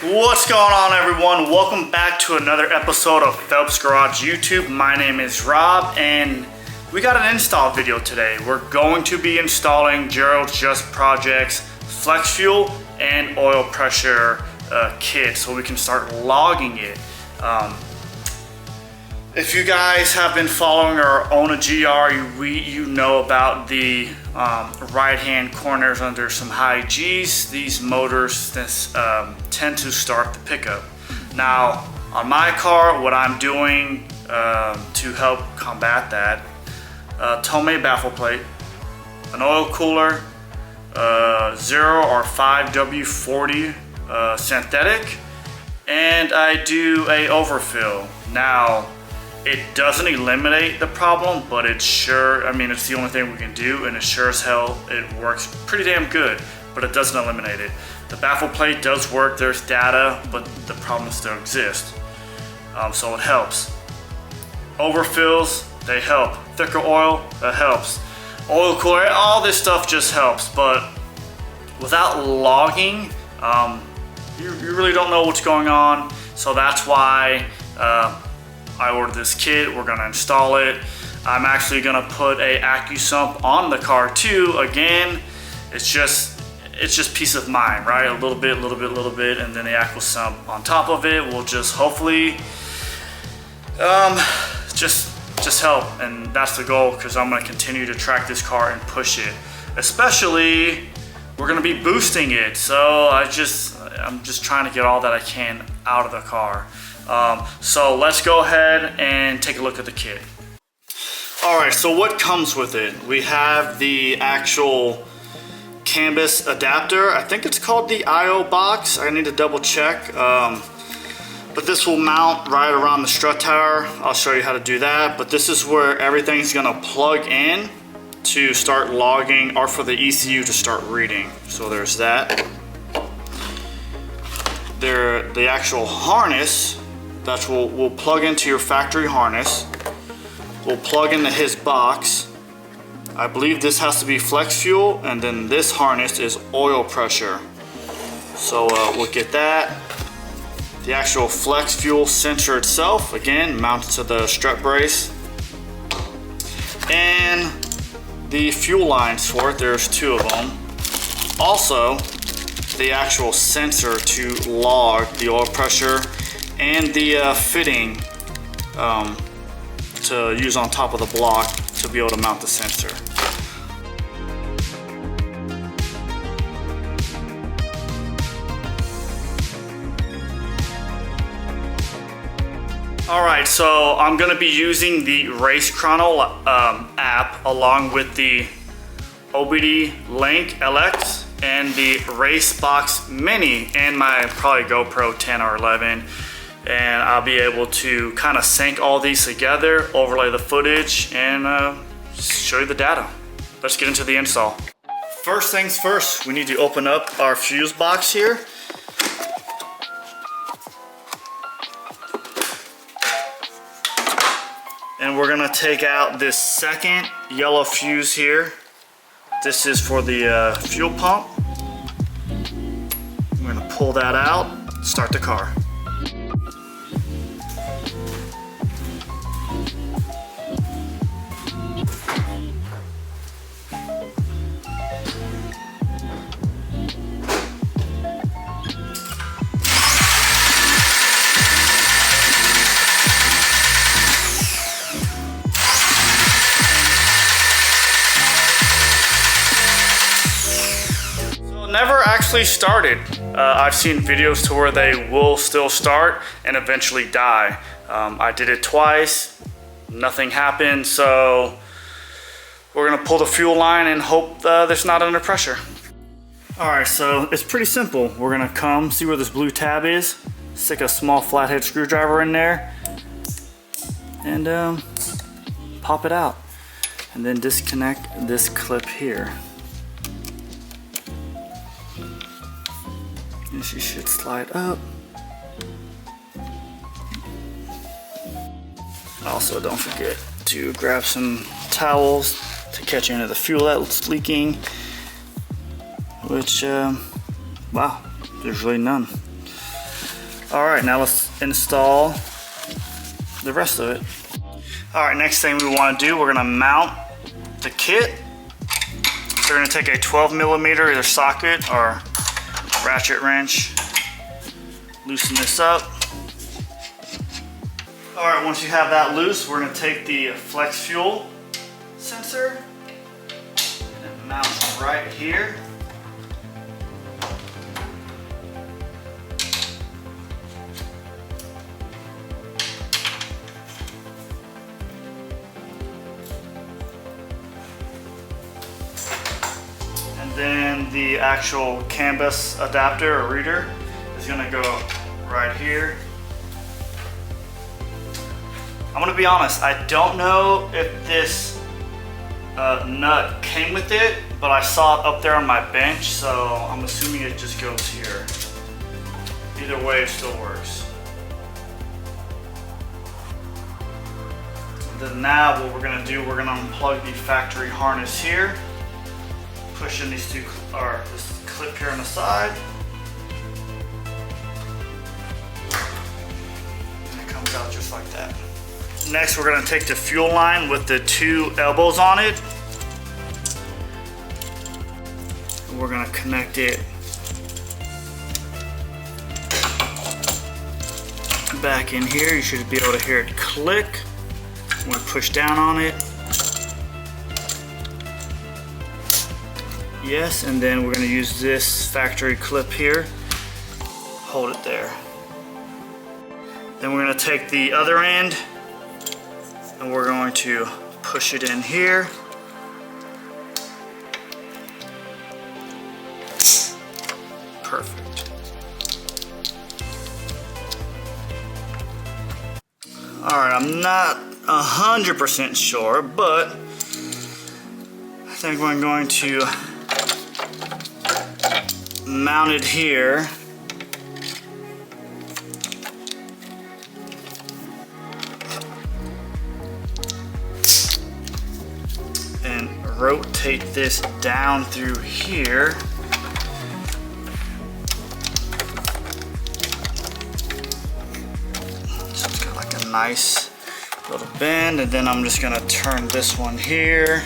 What's going on, everyone? Welcome back to another episode of Phelps Garage YouTube. My name is Rob and we got an install video today. We're going to be installing Gerald's Just Projects flex fuel and oil pressure kit so we can start logging it. If you guys have been following or own a GR, you know about the right-hand corners under some high G's. These motors tend to start the pickup. Now, on my car, what I'm doing to help combat that, Tomei baffle plate, an oil cooler, 0 or 5W40 synthetic, and I do a overfill. Now, it doesn't eliminate the problem, but it's sure, it's the only thing we can do, and it sure as hell, it works pretty damn good, but it doesn't eliminate it. The baffle plate does work, there's data, but the problem still exists. So it helps. Overfills, they help. Thicker oil, that helps. Oil cooler, all this stuff just helps, but without logging, you really don't know what's going on, so that's why I ordered this kit. We're gonna install it. I'm actually gonna put a AccuSump on the car too. Again, it's just peace of mind, right? A little bit, and then the AccuSump on top of it will just hopefully just help, and that's the goal, because I'm gonna continue to track this car and push it. Especially, we're gonna be boosting it, so I'm just trying to get all that I can out of the car. So let's go ahead and take a look at the kit. Alright, so what comes with it? We have the actual canvas adapter. I think it's called the IO Box. I need to double check. But this will mount right around the strut tower. I'll show you how to do that. But this is where everything's gonna plug in to start logging, or for the ECU to start reading. So there's that. The actual harness that will plug into your factory harness. We'll plug into his box. I believe this has to be flex fuel, and then this harness is oil pressure. So we'll get that. The actual flex fuel sensor itself, again, mounted to the strut brace. And the fuel lines for it, there's 2 of them. Also, the actual sensor to log the oil pressure, and the fitting to use on top of the block to be able to mount the sensor. Alright, so I'm going to be using the Race Chrono app along with the OBD Link LX and the Race Box Mini and my probably GoPro 10 or 11. And I'll be able to kind of sync all these together, overlay the footage, and show you the data. Let's get into the install. First things first, we need to open up our fuse box here. And we're gonna take out this second yellow fuse here. This is for the fuel pump. We're gonna pull that out, start the car. Never actually started. I've seen videos to where they will still start and eventually die. I did it twice, nothing happened, so we're gonna pull the fuel line and hope there's not under pressure. Alright, so it's pretty simple. We're gonna come, see where this blue tab is, stick a small flathead screwdriver in there, and pop it out. And then disconnect this clip here. And she should slide up. Also, don't forget to grab some towels to catch any of the fuel that's leaking, which, wow, there's really none. All right, now let's install the rest of it. All right, next thing we want to do, we're going to mount the kit. So we're going to take a 12mm either socket or ratchet wrench, loosen this up. All right, once you have that loose, we're going to take the flex fuel sensor and mount it right here. And then the actual CAN bus adapter or reader is going to go right here. I'm going to be honest, I don't know if this nut came with it, but I saw it up there on my bench, so I'm assuming it just goes here. Either way, it still works. Then now what we're going to do, we're going to unplug the factory harness here, push in these two, or this clip here on the side, and it comes out just like that. Next, we're going to take the fuel line with the two elbows on it. And we're going to connect it back in here. You should be able to hear it click when we push down on it. Yes, and then we're going to use this factory clip here. Hold it there. Then we're going to take the other end and we're going to push it in here. Perfect. All right, I'm not 100% sure, but I think I'm going to mount it here. And rotate this down through here. So it's got like a nice little bend, and then I'm just gonna turn this one here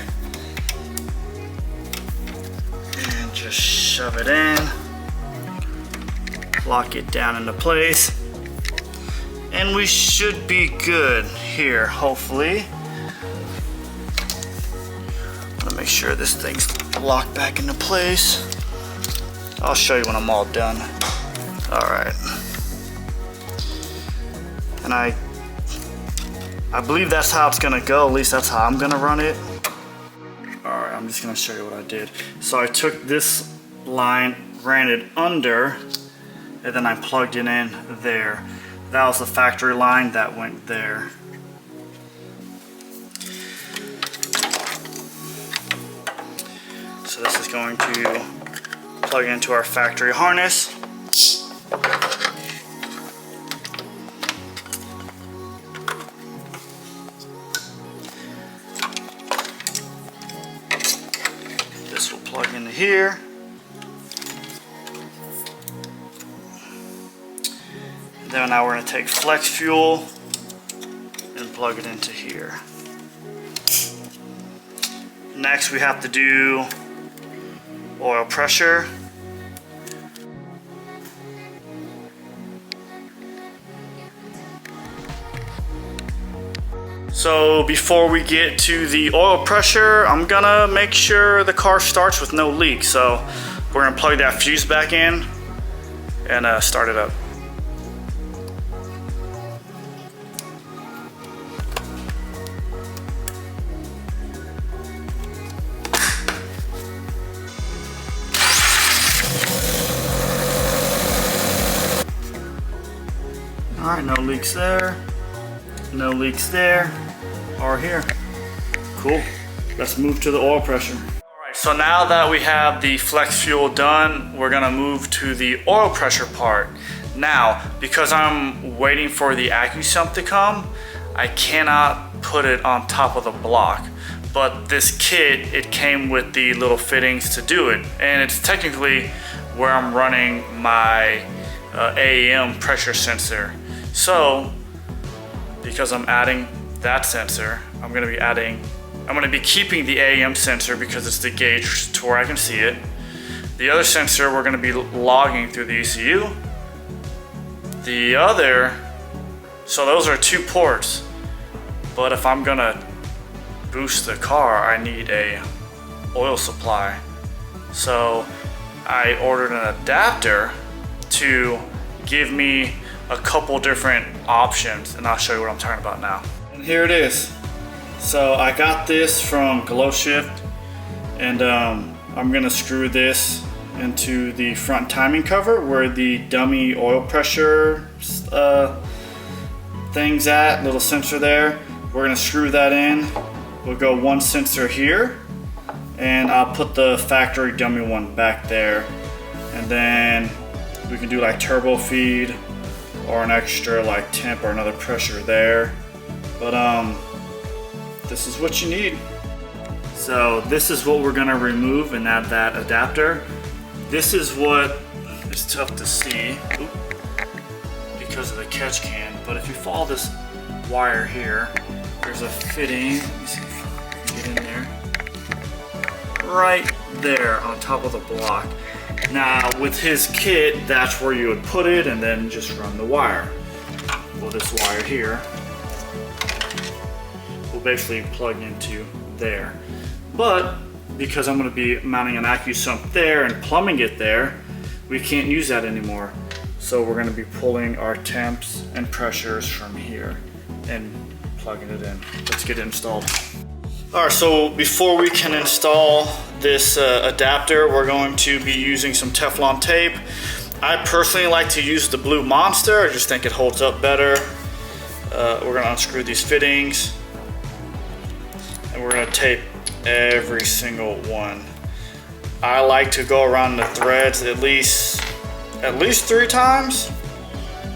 and just shove it in, lock it down into place, and we should be good here, hopefully. Make sure this thing's locked back into place. I'll show you when I'm all done. All right. And I believe that's how it's gonna go. At least that's how I'm gonna run it. All right, I'm just gonna show you what I did. So I took this line, ran it under, and then I plugged it in there. That was the factory line that went there. So this is going to plug into our factory harness. This will plug into here. Then now we're going to take flex fuel and plug it into here. Next we have to do oil pressure. So before we get to the oil pressure, I'm gonna make sure the car starts with no leak. So we're gonna plug that fuse back in and start it up. All right, no leaks there, no leaks there, or here. Cool, let's move to the oil pressure. All right, so now that we have the flex fuel done, we're gonna move to the oil pressure part. Now, because I'm waiting for the AccuSump to come, I cannot put it on top of the block. But this kit, it came with the little fittings to do it. And it's technically where I'm running my AEM pressure sensor. So because I'm adding that sensor, I'm going to be keeping the AEM sensor because it's the gauge to where I can see it. The other sensor we're going to be logging through the ECU. So those are 2 ports. But if I'm going to boost the car, I need a oil supply. So I ordered an adapter to give me a couple different options, and I'll show you what I'm talking about now. And here it is. So I got this from Glow Shift, and I'm gonna screw this into the front timing cover where the dummy oil pressure thing's at, little sensor there. We're gonna screw that in. We'll go 1 sensor here, and I'll put the factory dummy one back there, and then we can do like turbo feed or an extra like temp or another pressure there. But this is what you need. So this is what we're gonna remove and add that adapter. This is what is tough to see because of the catch can, but if you follow this wire here, there's a fitting. Let me see if I can get in there. Right there on top of the block. Now with his kit, that's where you would put it and then just run the wire. Well, this wire here will basically plug into there. But because I'm going to be mounting an AccuSump there and plumbing it there, we can't use that anymore. So we're going to be pulling our temps and pressures from here and plugging it in. Let's get it installed. All right, so before we can install this adapter, we're going to be using some Teflon tape. I personally like to use the Blue Monster. I just think it holds up better. We're gonna unscrew these fittings, and we're gonna tape every single one. I like to go around the threads at least 3 times.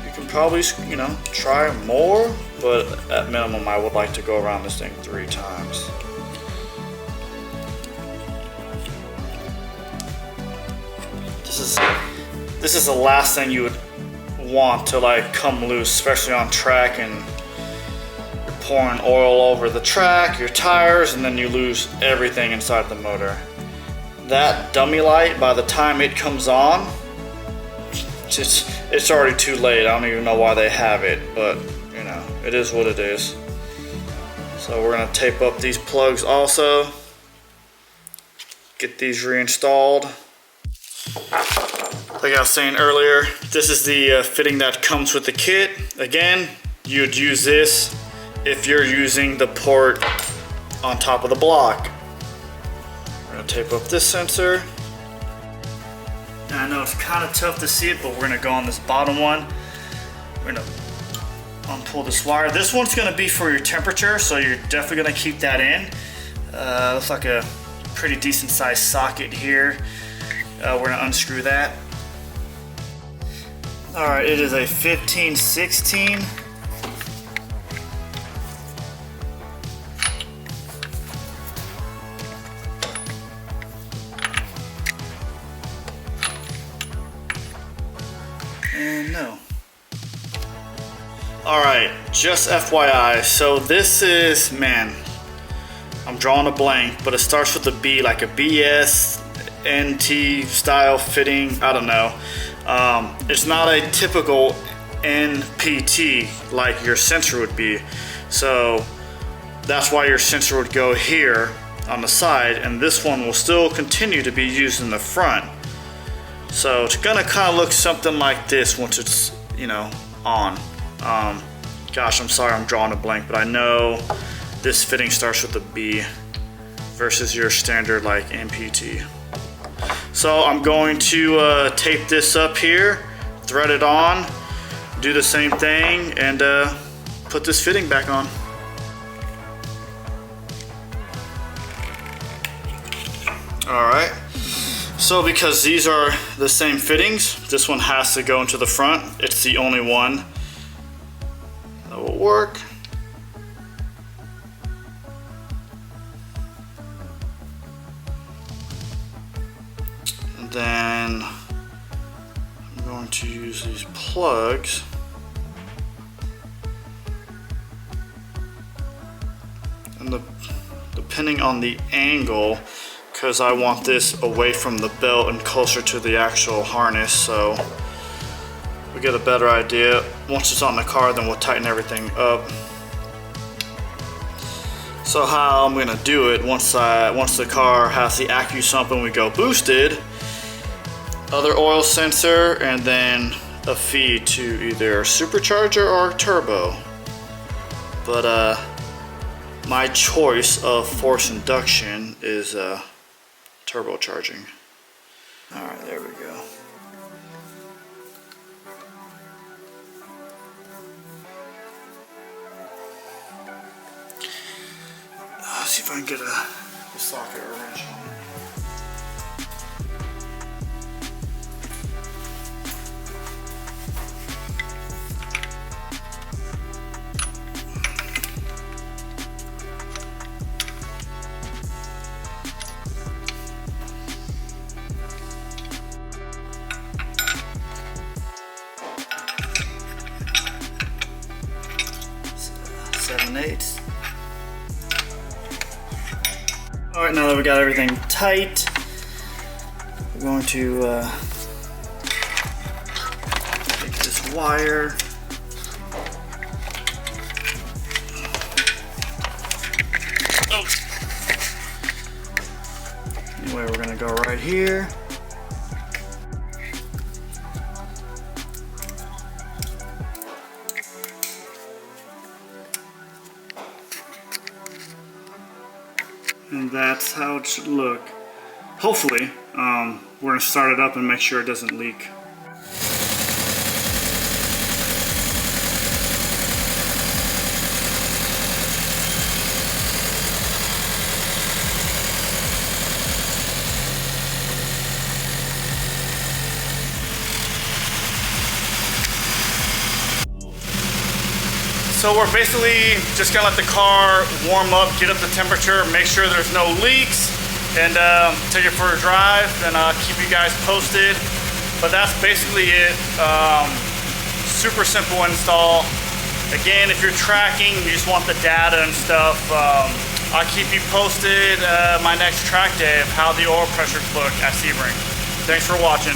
You can probably, try more, but at minimum, I would like to go around this thing 3 times. This is the last thing you would want to like come loose, especially on track, and you're pouring oil over the track, your tires, and then you lose everything inside the motor. That dummy light, by the time it comes on, it's already too late. I don't even know why they have it, but it is what it is. So we're gonna tape up these plugs also, get these reinstalled. Like I was saying earlier, this is the fitting that comes with the kit. Again, you'd use this if you're using the port on top of the block. We're gonna tape up this sensor. And I know it's kind of tough to see it, but we're gonna go on this bottom one. We're gonna unpull this wire. This one's gonna be for your temperature, so you're definitely gonna keep that in. Looks like a pretty decent sized socket here. We're gonna unscrew that. All right, it is a 1516. And no. All right, just FYI, so this is, I'm drawing a blank, but it starts with a B, like a BS NT style fitting, I don't know. It's not a typical NPT like your sensor would be, so that's why your sensor would go here on the side, and this one will still continue to be used in the front. So it's gonna kind of look something like this once it's on. Gosh, I'm sorry I'm drawing a blank, but I know this fitting starts with a B versus your standard like NPT. So I'm going to tape this up here, thread it on, do the same thing, and put this fitting back on. Alright, so because these are the same fittings, this one has to go into the front. It's the only one that will work. And then I'm going going to use these plugs. And depending on the angle, because I want this away from the belt and closer to the actual harness, so we get a better idea. Once it's on the car, then we'll tighten everything up. So how I'm gonna do it, once the car has the AccuSump and we go boosted, other oil sensor, and then a feed to either supercharger or turbo. But my choice of force induction is turbocharging. All right, there we go. Let's see if I can get a socket or wrench on it. .7/8. All right, now that we got everything tight, we're going to take this wire. Oh. Anyway, we're gonna go right here. And that's how it should look. Hopefully, we're gonna start it up and make sure it doesn't leak. So we're basically just gonna let the car warm up, get up the temperature, make sure there's no leaks, and take it for a drive, and keep you guys posted. But that's basically it. Super simple install. Again, if you're tracking, you just want the data and stuff, I'll keep you posted my next track day of how the oil pressures look at Sebring. Thanks for watching.